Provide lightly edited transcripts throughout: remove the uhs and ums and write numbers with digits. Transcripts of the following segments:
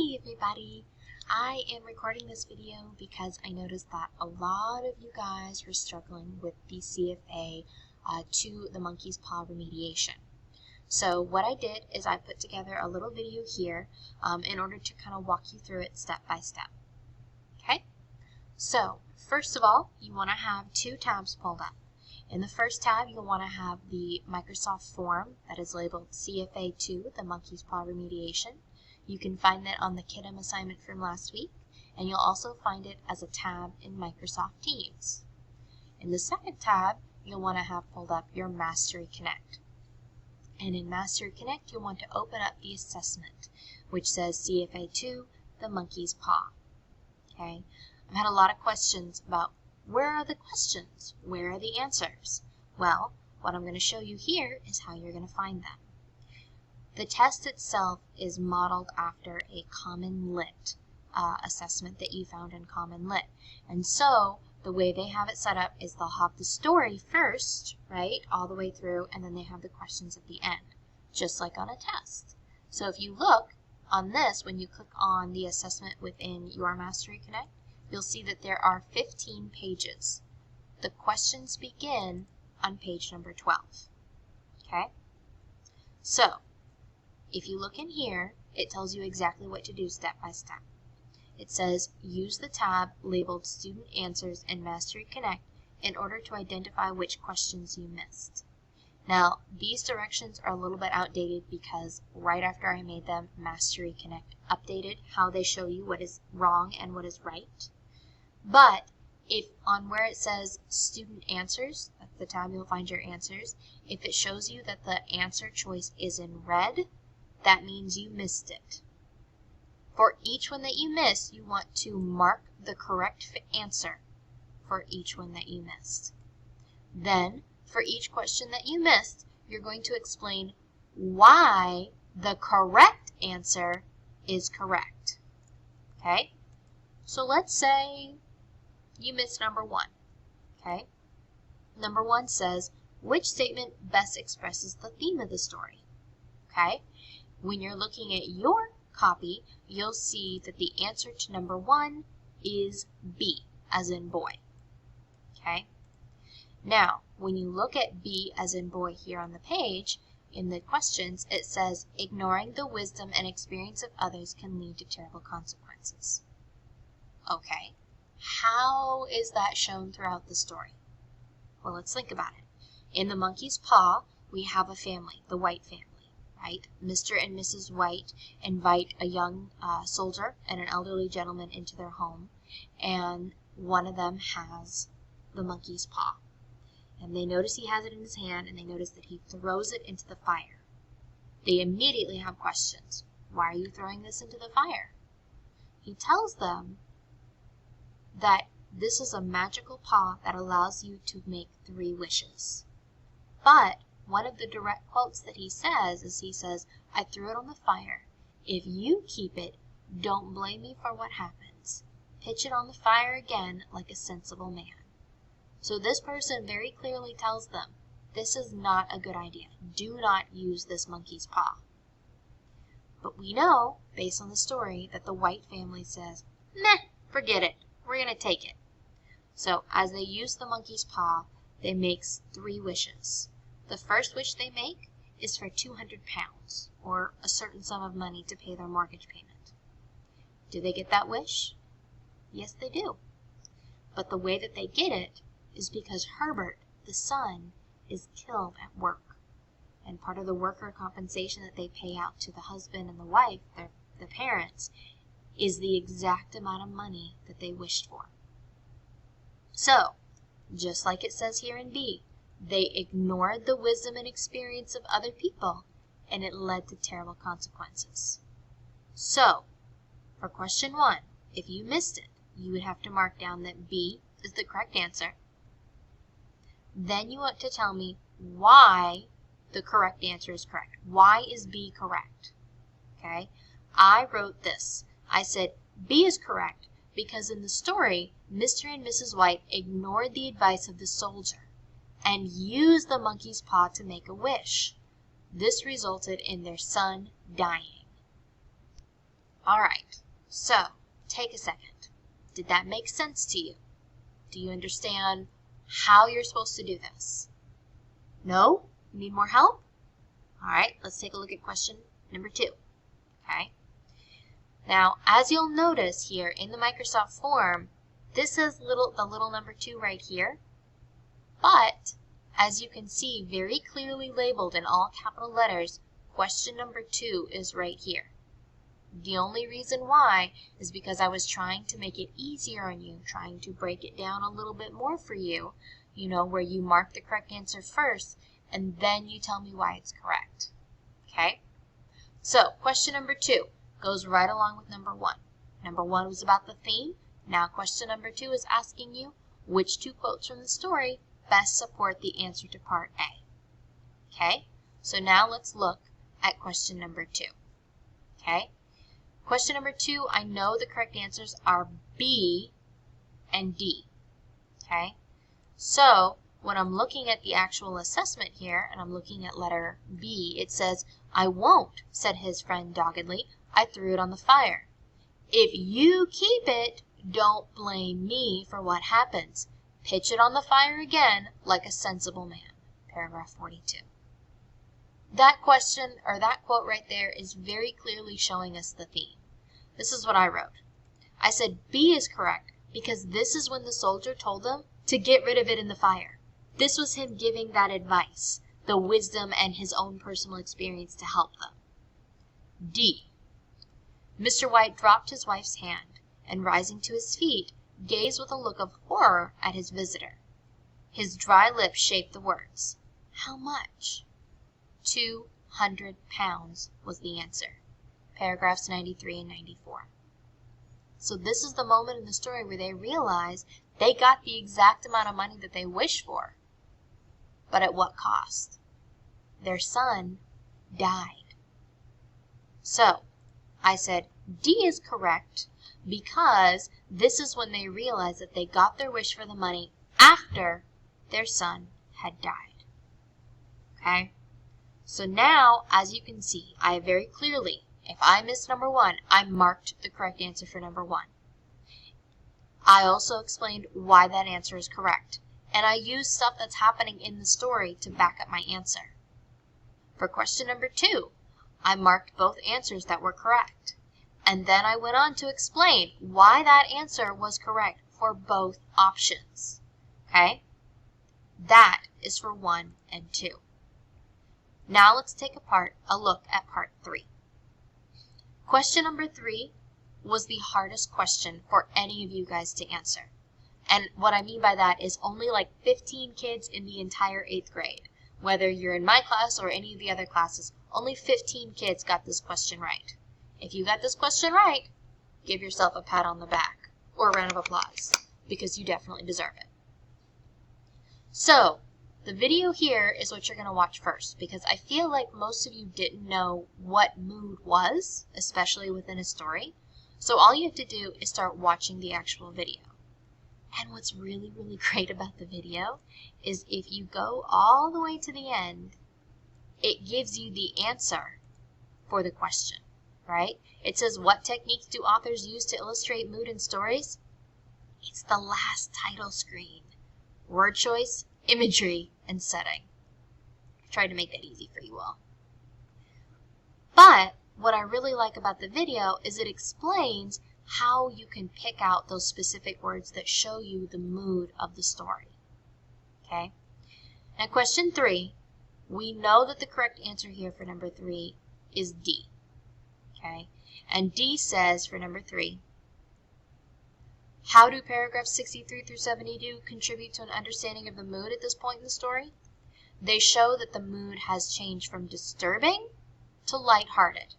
Hey everybody! I am recording this video because I noticed that a lot of you guys were struggling with the CFA to the monkey's paw remediation. So what I did is I put together a little video here in order to kind of walk you through it step by step. Okay? So first of all, you want to have two tabs pulled up. In the first tab, you'll want to have the Microsoft form that is labeled CFA 2, the monkey's paw remediation. You can find that on the Kidem assignment from last week, and you'll also find it as a tab in Microsoft Teams. In the second tab, you'll want to have pulled up your Mastery Connect. And in Mastery Connect, you'll want to open up the assessment, which says CFA 2, the monkey's paw. Okay? I've had a lot of questions about where are the questions? Where are the answers? Well, what I'm going to show you here is how you're going to find them. The test itself is modeled after a Common Lit assessment that you found in Common Lit. And so the way they have it set up is they'll have the story first, right, all the way through, and then they have the questions at the end, just like on a test. So if you look on this, when you click on the assessment within your Mastery Connect, you'll see that there are 15 pages. The questions begin on page number 12. Okay? So, if you look in here, it tells you exactly what to do step by step. It says, use the tab labeled Student Answers in Mastery Connect in order to identify which questions you missed. Now, these directions are a little bit outdated because right after I made them, Mastery Connect updated how they show you what is wrong and what is right. But if on where it says Student Answers, that's the tab you'll find your answers, if it shows you that the answer choice is in red, that means you missed it. For each one that you miss, you want to mark the correct answer for each one that you missed. Then, for each question that you missed, you're going to explain why the correct answer is correct. Okay? So let's say you missed number 1. Okay? Number 1 says, which statement best expresses the theme of the story? Okay? When you're looking at your copy, you'll see that the answer to number 1 is B, as in boy. Okay? Now, when you look at B as in boy here on the page, in the questions, it says, ignoring the wisdom and experience of others can lead to terrible consequences. Okay, how is that shown throughout the story? Well, let's think about it. In the monkey's paw, we have a family, the White family, right? Mr. and Mrs. White invite a young soldier and an elderly gentleman into their home, and one of them has the monkey's paw. And they notice he has it in his hand, and they notice that he throws it into the fire. They immediately have questions. Why are you throwing this into the fire? He tells them that this is a magical paw that allows you to make 3 wishes. But one of the direct quotes that he says is, he says, I threw it on the fire. If you keep it, don't blame me for what happens. Pitch it on the fire again like a sensible man. So this person very clearly tells them, this is not a good idea. Do not use this monkey's paw. But we know, based on the story, that the White family says, meh, forget it. We're going to take it. So as they use the monkey's paw, they make 3 wishes. The first wish they make is for 200 pounds, or a certain sum of money to pay their mortgage payment. Do they get that wish? Yes, they do. But the way that they get it is because Herbert, the son, is killed at work. And part of the worker compensation that they pay out to the husband and the wife, the parents, is the exact amount of money that they wished for. So, just like it says here in B, they ignored the wisdom and experience of other people, and it led to terrible consequences. So, for question 1, if you missed it, you would have to mark down that B is the correct answer. Then you want to tell me why the correct answer is correct. Why is B correct? Okay? I wrote this. I said B is correct because in the story, Mr. and Mrs. White ignored the advice of the soldier and used the monkey's paw to make a wish. This resulted in their son dying. All right, so take a second. Did that make sense to you? Do you understand how you're supposed to do this? No? You need more help? All right, let's take a look at question number 2. Okay. Now, as you'll notice here in the Microsoft form, this is the little number 2 right here. But, as you can see, very clearly labeled in all capital letters, question number 2 is right here. The only reason why is because I was trying to make it easier on you, trying to break it down a little bit more for you, where you mark the correct answer first, and then you tell me why it's correct. Okay? So, question number 2 goes right along with number 1. Number 1 was about the theme. Now, question number 2 is asking you which 2 quotes from the story best support the answer to part A. Okay? So now let's look at question number 2. Okay? Question number 2, I know the correct answers are B and D. Okay? So, when I'm looking at the actual assessment here, and I'm looking at letter B, it says, "I won't," said his friend doggedly. "I threw it on the fire. If you keep it, don't blame me for what happens. Pitch it on the fire again like a sensible man." Paragraph 42. That question, or that quote right there, is very clearly showing us the theme. This is what I wrote. I said B is correct because this is when the soldier told them to get rid of it in the fire. This was him giving that advice, the wisdom and his own personal experience to help them. D. Mr. White dropped his wife's hand, and rising to his feet, gazed with a look of horror at his visitor. His dry lips shaped the words. "How much?" 200 pounds was the answer. Paragraphs 93 and 94. So this is the moment in the story where they realize they got the exact amount of money that they wished for. But at what cost? Their son died. So, I said D is correct because this is when they realized that they got their wish for the money after their son had died. Okay? So now, as you can see, I very clearly, if I missed number 1, I marked the correct answer for number 1. I also explained why that answer is correct, and I used stuff that's happening in the story to back up my answer. For question number 2, I marked both answers that were correct, and then I went on to explain why that answer was correct for both options. Okay? That is for 1 and 2. Now let's take a look at part 3. Question number 3 was the hardest question for any of you guys to answer. And what I mean by that is only like 15 kids in the entire 8th grade. Whether you're in my class or any of the other classes, only 15 kids got this question right. If you got this question right, give yourself a pat on the back or a round of applause because you definitely deserve it. So, the video here is what you're going to watch first because I feel like most of you didn't know what mood was, especially within a story. So all you have to do is start watching the actual video. And what's really, really great about the video is if you go all the way to the end, it gives you the answer for the question, right? It says, what techniques do authors use to illustrate mood in stories? It's the last title screen. Word choice, imagery, and setting. I tried to make that easy for you all. But what I really like about the video is it explains how you can pick out those specific words that show you the mood of the story. Okay? Now question 3, we know that the correct answer here for number 3 is D. Okay? And D says for number 3, how do paragraphs 63 through 72 contribute to an understanding of the mood at this point in the story? They show that the mood has changed from disturbing to lighthearted.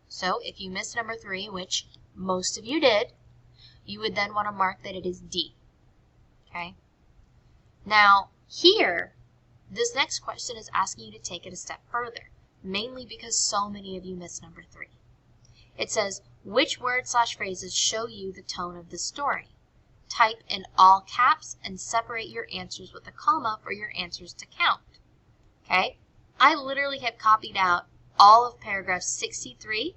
So if you missed number 3, which most of you did, you would then want to mark that it is D. Okay? Now, here, this next question is asking you to take it a step further, mainly because so many of you missed number 3. It says, which words/phrases show you the tone of the story? Type in all caps and separate your answers with a comma for your answers to count. Okay? I literally have copied out all of paragraphs 63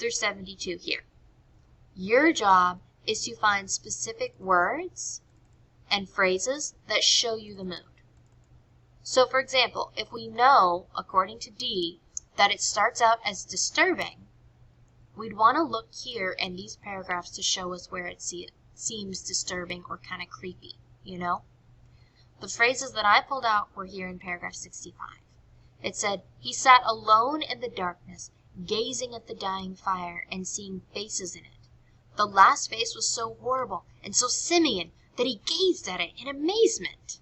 through 72 here. Your job is to find specific words and phrases that show you the mood. So for example, if we know, according to D, that it starts out as disturbing, we'd want to look here in these paragraphs to show us where it seems disturbing or kind of creepy, you know? The phrases that I pulled out were here in paragraph 65. It said, he sat alone in the darkness, gazing at the dying fire and seeing faces in it. The last face was so horrible and so simian that he gazed at it in amazement.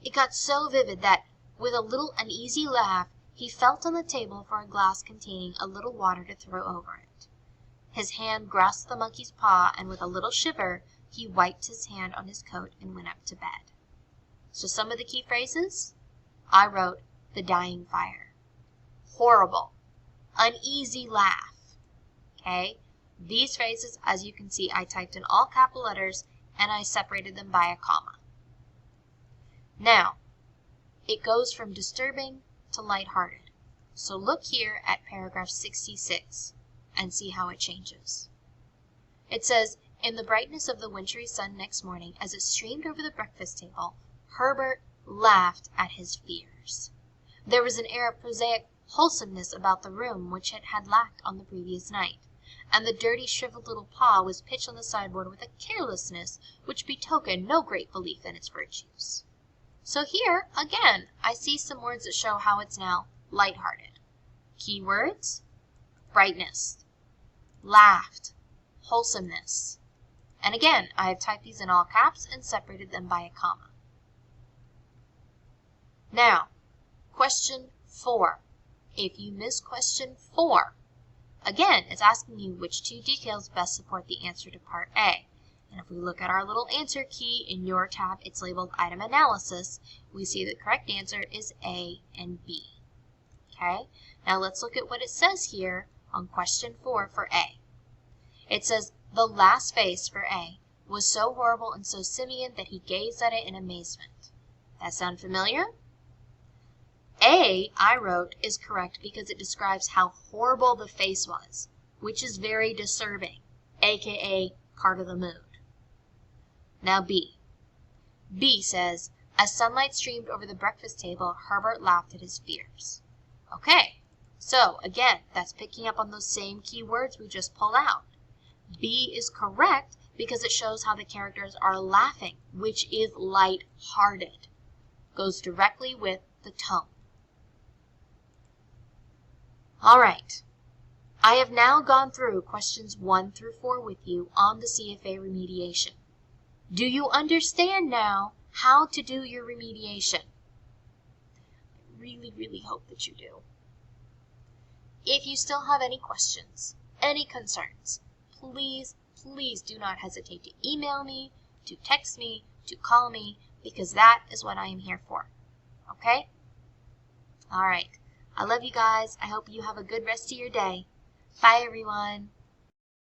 It got so vivid that, with a little uneasy laugh, he felt on the table for a glass containing a little water to throw over it. His hand grasped the monkey's paw, and with a little shiver, he wiped his hand on his coat and went up to bed. So some of the key phrases, I wrote the dying fire, horrible, uneasy laugh, okay? These phrases, as you can see, I typed in all capital letters and I separated them by a comma. Now, it goes from disturbing to lighthearted. So look here at paragraph 66 and see how it changes. It says, in the brightness of the wintry sun next morning, as it streamed over the breakfast table, Herbert laughed at his fears. There was an air of prosaic wholesomeness about the room which it had lacked on the previous night, and the dirty, shriveled little paw was pitched on the sideboard with a carelessness which betokened no great belief in its virtues. So here, again, I see some words that show how it's now lighthearted. Keywords, brightness, laughed, wholesomeness. And again, I have typed these in all caps and separated them by a comma. Now, question 4. If you miss question 4, again, it's asking you which two details best support the answer to part A. And if we look at our little answer key in your tab, it's labeled item analysis. We see the correct answer is A and B. Okay? Now let's look at what it says here on question 4 for A. It says, the last face for A was so horrible and so simian that he gazed at it in amazement. That sound familiar? A, I wrote, is correct because it describes how horrible the face was, which is very disturbing, aka part of the mood. Now B. B says, as sunlight streamed over the breakfast table, Herbert laughed at his fears. Okay, so again, that's picking up on those same key words we just pulled out. B is correct because it shows how the characters are laughing, which is light-hearted. Goes directly with the tone. All right, I have now gone through questions 1 through 4 with you on the CFA remediation. Do you understand now how to do your remediation? I really, really hope that you do. If you still have any questions, any concerns, please, please do not hesitate to email me, to text me, to call me, because that is what I am here for. Okay? All right. I love you guys. I hope you have a good rest of your day. Bye, everyone.